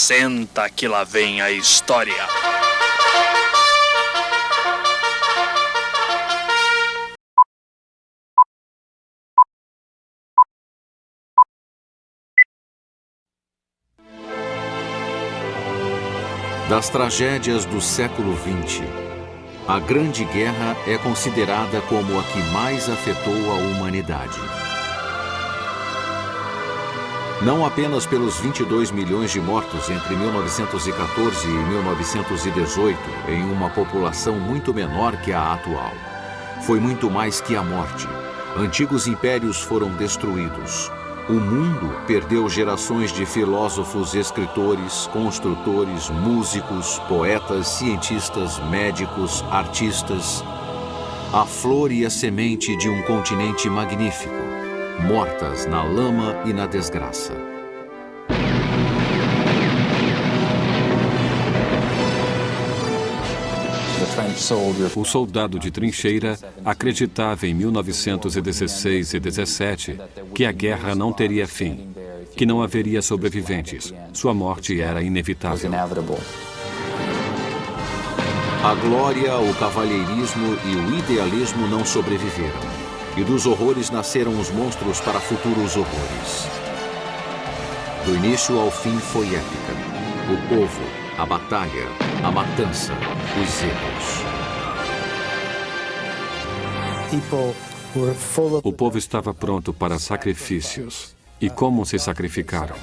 Senta que lá vem a história. Das tragédias do século XX, a Grande Guerra é considerada como a que mais afetou a humanidade. Não apenas pelos 22 milhões de mortos entre 1914 e 1918, em uma população muito menor que a atual. Foi muito mais que a morte. Antigos impérios foram destruídos. O mundo perdeu gerações de filósofos, escritores, construtores, músicos, poetas, cientistas, médicos, artistas. A flor e a semente de um continente magnífico, mortas na lama e na desgraça. O soldado de trincheira acreditava em 1916 e 17 que a guerra não teria fim, que não haveria sobreviventes. Sua morte era inevitável. A glória, o cavalheirismo e o idealismo não sobreviveram. E dos horrores nasceram os monstros para futuros horrores. Do início ao fim foi épica. O povo, a batalha, a matança, os erros. O povo estava pronto para sacrifícios. E como se sacrificaram?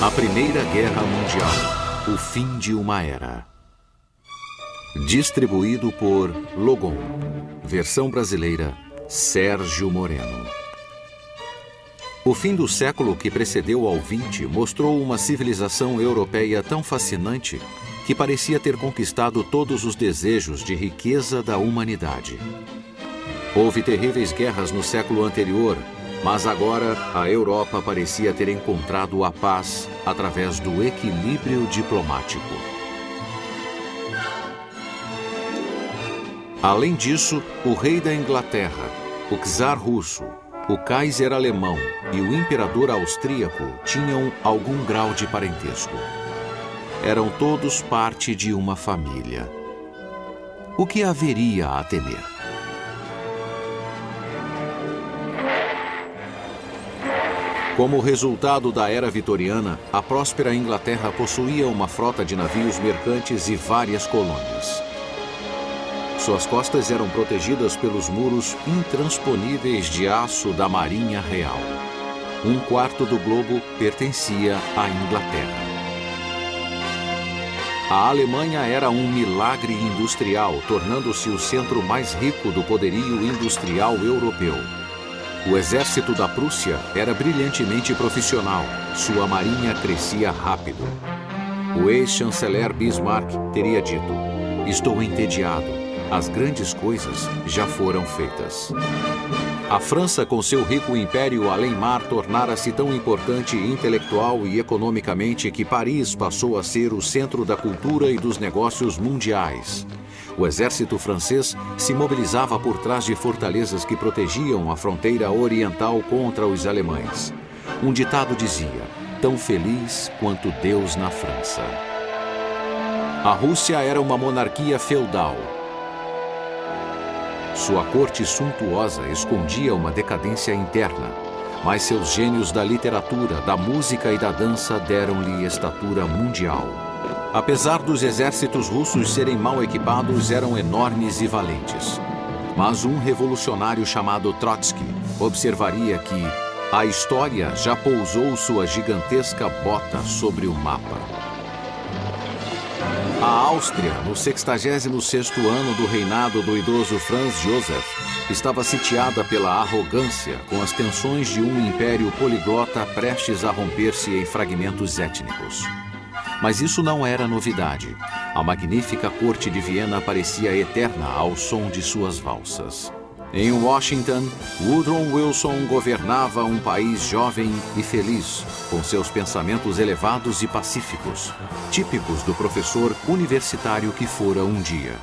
A Primeira Guerra Mundial. O fim de uma era. Distribuído por Logon. Versão brasileira, Sérgio Moreno. O fim do século que precedeu ao XX mostrou uma civilização europeia tão fascinante que parecia ter conquistado todos os desejos de riqueza da humanidade. Houve terríveis guerras no século anterior, mas agora a Europa parecia ter encontrado a paz através do equilíbrio diplomático. Além disso, o rei da Inglaterra, o czar russo, o Kaiser alemão e o imperador austríaco tinham algum grau de parentesco. Eram todos parte de uma família. O que haveria a temer? Como resultado da era vitoriana, a próspera Inglaterra possuía uma frota de navios mercantes e várias colônias. Suas costas eram protegidas pelos muros intransponíveis de aço da Marinha Real. Um quarto do globo pertencia à Inglaterra. A Alemanha era um milagre industrial, tornando-se o centro mais rico do poderio industrial europeu. O exército da Prússia era brilhantemente profissional. Sua marinha crescia rápido. O ex-chanceler Bismarck teria dito: "Estou entediado. As grandes coisas já foram feitas." A França, com seu rico império além-mar, tornara-se tão importante intelectual e economicamente que Paris passou a ser o centro da cultura e dos negócios mundiais. O exército francês se mobilizava por trás de fortalezas que protegiam a fronteira oriental contra os alemães. Um ditado dizia: "Tão feliz quanto Deus na França." A Rússia era uma monarquia feudal. Sua corte suntuosa escondia uma decadência interna, mas seus gênios da literatura, da música e da dança deram-lhe estatura mundial. Apesar dos exércitos russos serem mal equipados, eram enormes e valentes. Mas um revolucionário chamado Trotsky observaria que a história já pousou sua gigantesca bota sobre o mapa. A Áustria, no 66º ano do reinado do idoso Franz Joseph, estava sitiada pela arrogância, com as tensões de um império poliglota prestes a romper-se em fragmentos étnicos. Mas isso não era novidade. A magnífica corte de Viena parecia eterna ao som de suas valsas. Em Washington, Woodrow Wilson governava um país jovem e feliz, com seus pensamentos elevados e pacíficos, típicos do professor universitário que fora um dia.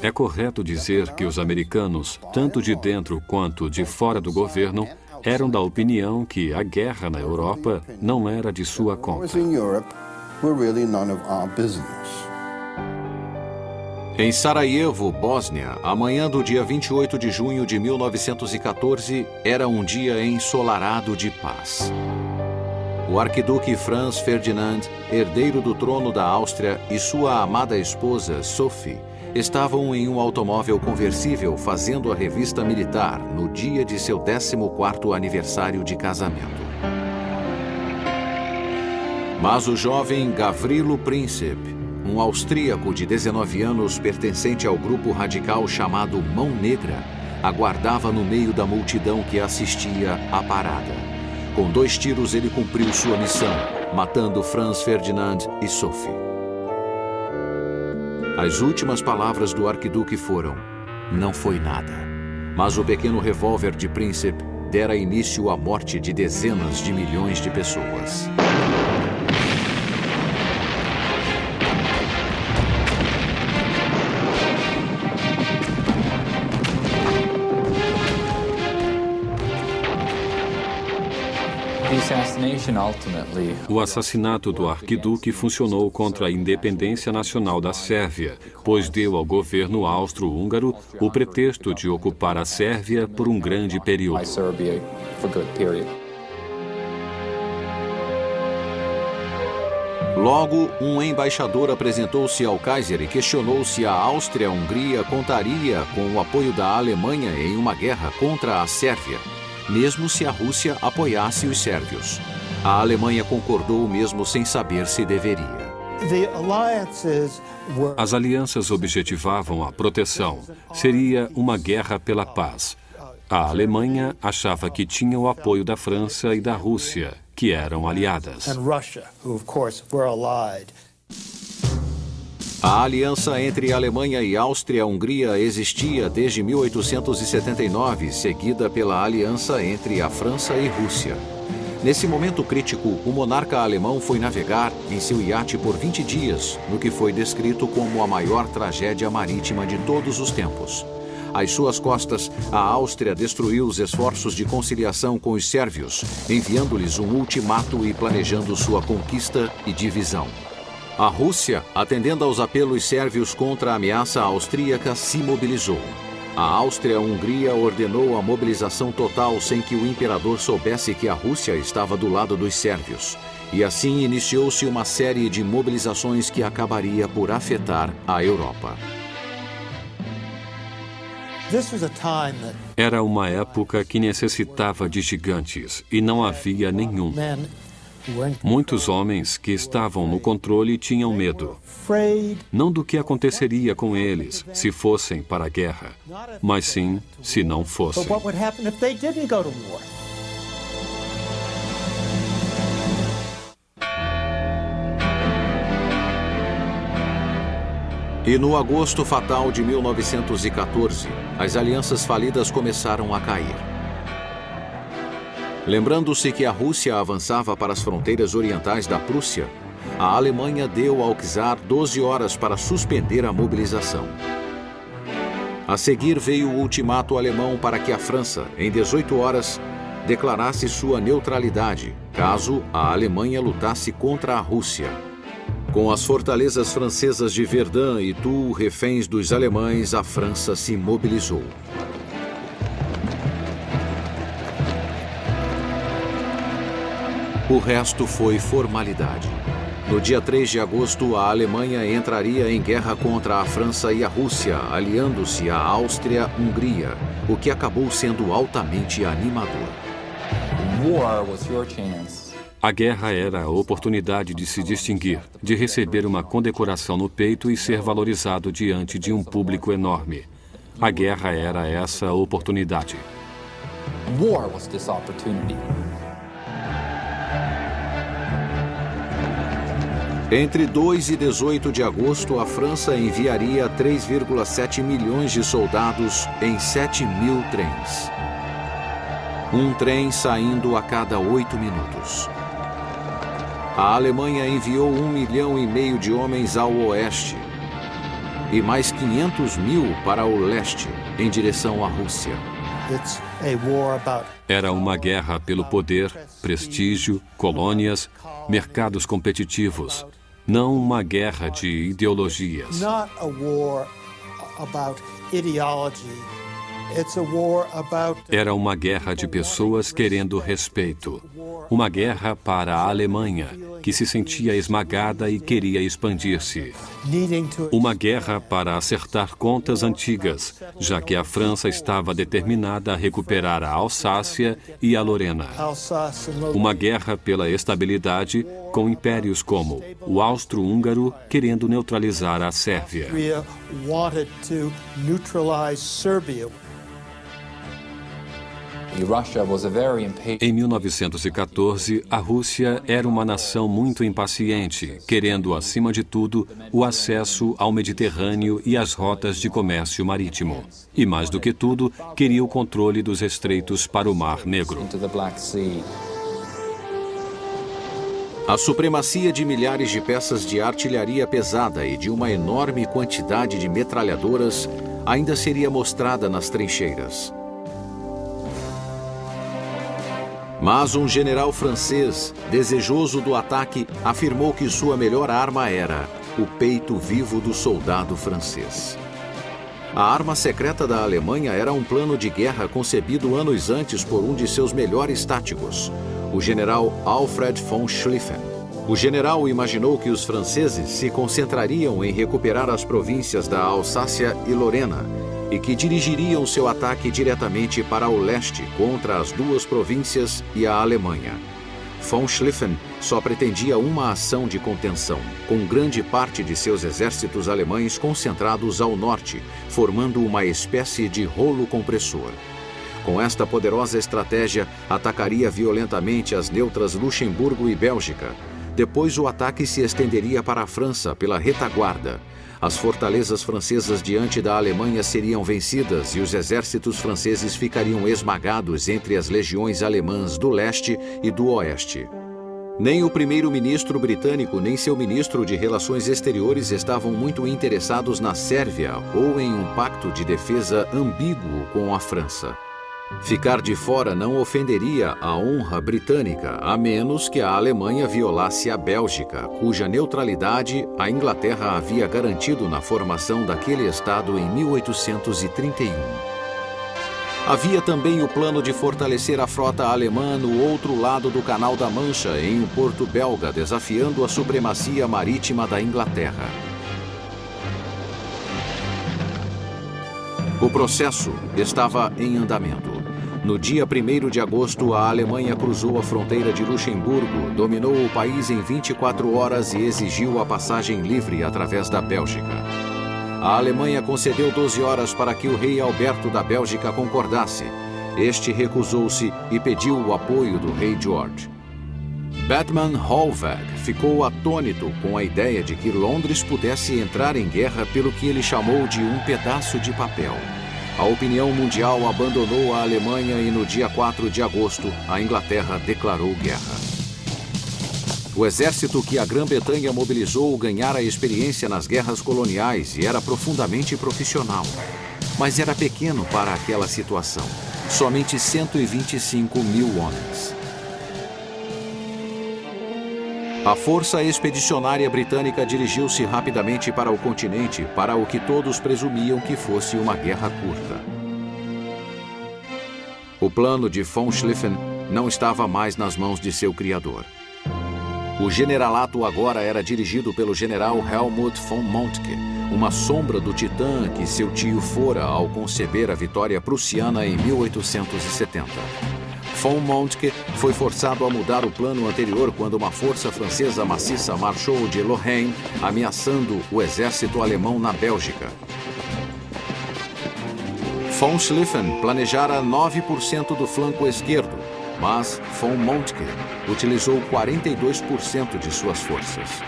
É correto dizer que os americanos, tanto de dentro quanto de fora do governo, eram da opinião que a guerra na Europa não era de sua conta. Em Sarajevo, Bósnia, a manhã do dia 28 de junho de 1914 era um dia ensolarado de paz. O arquiduque Franz Ferdinand, herdeiro do trono da Áustria, e sua amada esposa, Sophie, estavam em um automóvel conversível fazendo a revista militar no dia de seu 14º aniversário de casamento. Mas o jovem Gavrilo Princip, um austríaco de 19 anos pertencente ao grupo radical chamado Mão Negra, aguardava no meio da multidão que assistia à parada. Com 2 tiros ele cumpriu sua missão, matando Franz Ferdinand e Sophie. As últimas palavras do arquiduque foram: "Não foi nada." Mas o pequeno revólver de Princip dera início à morte de dezenas de milhões de pessoas. O assassinato do arquiduque funcionou contra a independência nacional da Sérvia, pois deu ao governo austro-húngaro o pretexto de ocupar a Sérvia por um grande período. Logo, um embaixador apresentou-se ao Kaiser e questionou se a Áustria-Hungria contaria com o apoio da Alemanha em uma guerra contra a Sérvia, mesmo se a Rússia apoiasse os sérvios. A Alemanha concordou mesmo sem saber se deveria. As alianças objetivavam a proteção. Seria uma guerra pela paz. A Alemanha achava que tinha o apoio da França e da Rússia, que eram aliadas. A aliança entre Alemanha e Áustria-Hungria existia desde 1879, seguida pela aliança entre a França e Rússia. Nesse momento crítico, o monarca alemão foi navegar em seu iate por 20 dias, no que foi descrito como a maior tragédia marítima de todos os tempos. Às suas costas, a Áustria destruiu os esforços de conciliação com os sérvios, enviando-lhes um ultimato e planejando sua conquista e divisão. A Rússia, atendendo aos apelos sérvios contra a ameaça austríaca, se mobilizou. A Áustria-Hungria ordenou a mobilização total sem que o imperador soubesse que a Rússia estava do lado dos sérvios. E assim iniciou-se uma série de mobilizações que acabaria por afetar a Europa. Era uma época que necessitava de gigantes, e não havia nenhum. Muitos homens que estavam no controle tinham medo, não do que aconteceria com eles se fossem para a guerra, mas sim se não fossem. E no agosto fatal de 1914, as alianças falidas começaram a cair. Lembrando-se que a Rússia avançava para as fronteiras orientais da Prússia, a Alemanha deu ao czar 12 horas para suspender a mobilização. A seguir veio o ultimato alemão para que a França, em 18 horas, declarasse sua neutralidade, caso a Alemanha lutasse contra a Rússia. Com as fortalezas francesas de Verdun e Toul reféns dos alemães, a França se mobilizou. O resto foi formalidade. No dia 3 de agosto, a Alemanha entraria em guerra contra a França e a Rússia, aliando-se à Áustria-Hungria, o que acabou sendo altamente animador. A guerra era a oportunidade de se distinguir, de receber uma condecoração no peito e ser valorizado diante de um público enorme. A guerra era essa oportunidade. Entre 2 e 18 de agosto, a França enviaria 3,7 milhões de soldados em 7 mil trens. Um trem saindo a cada 8 minutos. A Alemanha enviou 1,5 milhão de homens ao oeste e mais 500 mil para o leste, em direção à Rússia. Era uma guerra pelo poder, prestígio, colônias, mercados competitivos. Não uma guerra de ideologias. Era uma guerra de pessoas querendo respeito. Uma guerra para a Alemanha, que se sentia esmagada e queria expandir-se. Uma guerra para acertar contas antigas, já que a França estava determinada a recuperar a Alsácia e a Lorena. Uma guerra pela estabilidade, com impérios como o Austro-Húngaro querendo neutralizar a Sérvia. Em 1914, a Rússia era uma nação muito impaciente, querendo, acima de tudo, o acesso ao Mediterrâneo e às rotas de comércio marítimo. E, mais do que tudo, queria o controle dos estreitos para o Mar Negro. A supremacia de milhares de peças de artilharia pesada e de uma enorme quantidade de metralhadoras ainda seria mostrada nas trincheiras. Mas um general francês, desejoso do ataque, afirmou que sua melhor arma era o peito vivo do soldado francês. A arma secreta da Alemanha era um plano de guerra concebido anos antes por um de seus melhores táticos, o general Alfred von Schlieffen. O general imaginou que os franceses se concentrariam em recuperar as províncias da Alsácia e Lorena e que dirigiriam seu ataque diretamente para o leste contra as duas províncias e a Alemanha. Von Schlieffen só pretendia uma ação de contenção, com grande parte de seus exércitos alemães concentrados ao norte, formando uma espécie de rolo compressor. Com esta poderosa estratégia, atacaria violentamente as neutras Luxemburgo e Bélgica. Depois o ataque se estenderia para a França pela retaguarda. As fortalezas francesas diante da Alemanha seriam vencidas e os exércitos franceses ficariam esmagados entre as legiões alemãs do leste e do oeste. Nem o primeiro-ministro britânico nem seu ministro de Relações Exteriores estavam muito interessados na Sérvia ou em um pacto de defesa ambíguo com a França. Ficar de fora não ofenderia a honra britânica, a menos que a Alemanha violasse a Bélgica, cuja neutralidade a Inglaterra havia garantido na formação daquele estado em 1831. Havia também o plano de fortalecer a frota alemã no outro lado do Canal da Mancha, em um porto belga, desafiando a supremacia marítima da Inglaterra. O processo estava em andamento. No dia 1º de agosto, a Alemanha cruzou a fronteira de Luxemburgo, dominou o país em 24 horas e exigiu a passagem livre através da Bélgica. A Alemanha concedeu 12 horas para que o rei Alberto da Bélgica concordasse. Este recusou-se e pediu o apoio do rei George. Bethmann Hollweg ficou atônito com a ideia de que Londres pudesse entrar em guerra pelo que ele chamou de um pedaço de papel. A opinião mundial abandonou a Alemanha e no dia 4 de agosto, a Inglaterra declarou guerra. O exército que a Grã-Bretanha mobilizou ganhara experiência nas guerras coloniais e era profundamente profissional. Mas era pequeno para aquela situação. Somente 125 mil homens. A força expedicionária britânica dirigiu-se rapidamente para o continente, para o que todos presumiam que fosse uma guerra curta. O plano de von Schlieffen não estava mais nas mãos de seu criador. O generalato agora era dirigido pelo general Helmuth von Moltke, uma sombra do titã que seu tio fora ao conceber a vitória prussiana em 1870. Von Moltke foi forçado a mudar o plano anterior quando uma força francesa maciça marchou de Lorraine, ameaçando o exército alemão na Bélgica. Von Schlieffen planejara 9% do flanco esquerdo, mas von Moltke utilizou 42% de suas forças.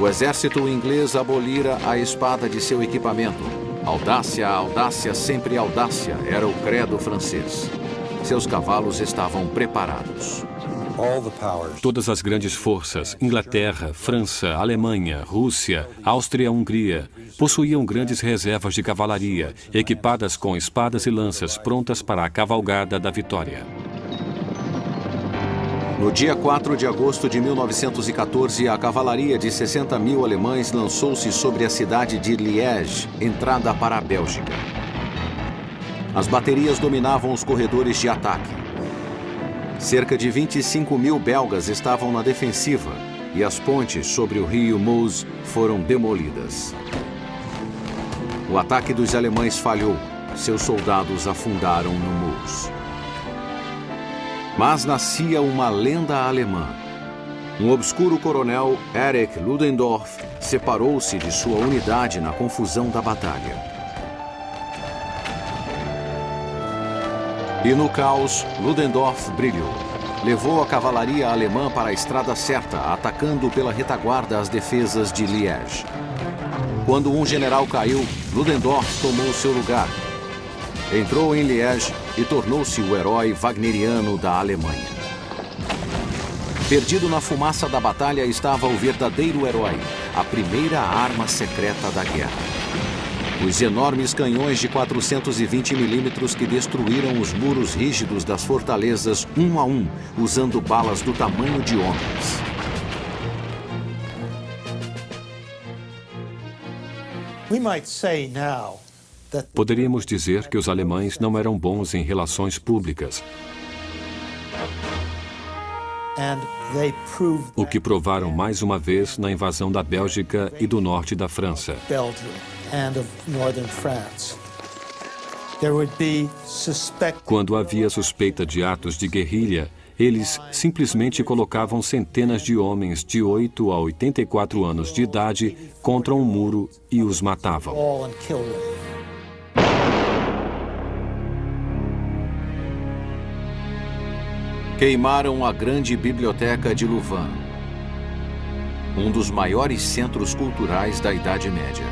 O exército inglês abolira a espada de seu equipamento. Audácia, audácia, sempre audácia, era o credo francês. Seus cavalos estavam preparados. Todas as grandes forças, Inglaterra, França, Alemanha, Rússia, Áustria-Hungria, possuíam grandes reservas de cavalaria, equipadas com espadas e lanças prontas para a cavalgada da vitória. No dia 4 de agosto de 1914, a cavalaria de 60 mil alemães lançou-se sobre a cidade de Liège, entrada para a Bélgica. As baterias dominavam os corredores de ataque. Cerca de 25 mil belgas estavam na defensiva e as pontes sobre o rio Meuse foram demolidas. O ataque dos alemães falhou. Seus soldados afundaram no Meuse. Mas nascia uma lenda alemã. Um obscuro coronel, Erich Ludendorff, separou-se de sua unidade na confusão da batalha. E no caos, Ludendorff brilhou. Levou a cavalaria alemã para a estrada certa, atacando pela retaguarda as defesas de Liège. Quando um general caiu, Ludendorff tomou seu lugar. Entrou em Liège e tornou-se o herói wagneriano da Alemanha. Perdido na fumaça da batalha estava o verdadeiro herói, a primeira arma secreta da guerra. Os enormes canhões de 420 milímetros que destruíram os muros rígidos das fortalezas um a um, usando balas do tamanho de homens. Poderíamos dizer que os alemães não eram bons em relações públicas. O que provaram mais uma vez na invasão da Bélgica e do norte da França. Quando havia suspeita de atos de guerrilha, eles simplesmente colocavam centenas de homens de 8 a 84 anos de idade contra um muro e os matavam. Queimaram a grande biblioteca de Louvain, um dos maiores centros culturais da Idade Média.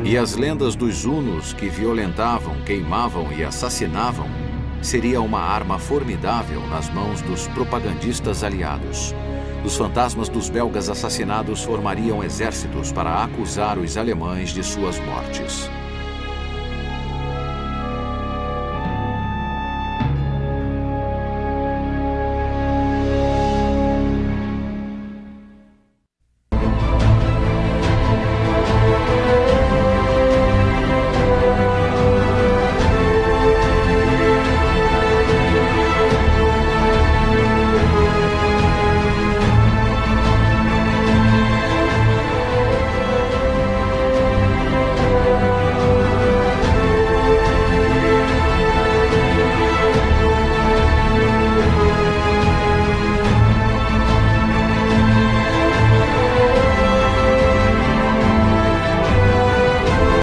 E as lendas dos hunos que violentavam, queimavam e assassinavam seria uma arma formidável nas mãos dos propagandistas aliados. Os fantasmas dos belgas assassinados formariam exércitos para acusar os alemães de suas mortes.